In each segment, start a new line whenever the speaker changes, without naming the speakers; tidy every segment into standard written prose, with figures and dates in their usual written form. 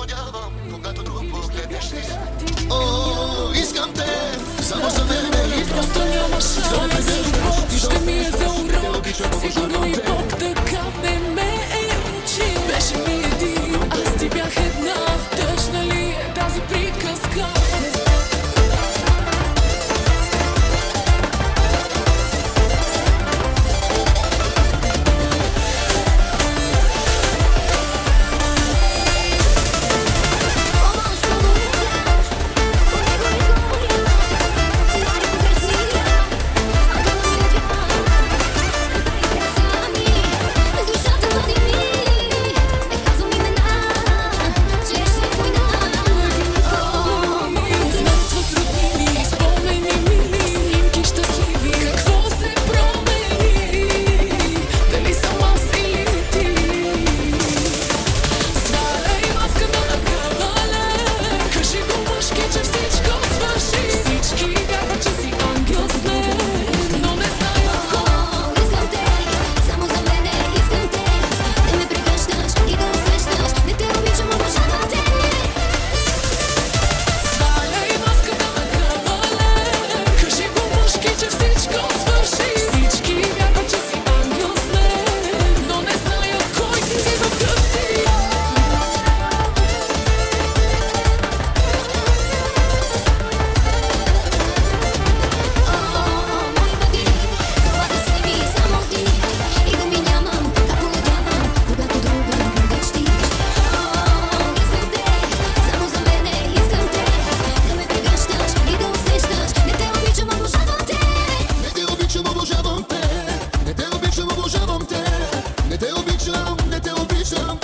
Odiavam, когато друг погледнеш ли. О, искам те, само за мене.
Просто няма шанс. Любов ще ми е за урок. Сигурно и Бог така не ме е учил. Беше ми един, аз ти бях една. Тъжна ли е тази приказка?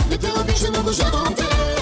Не те обичам, обожавам те.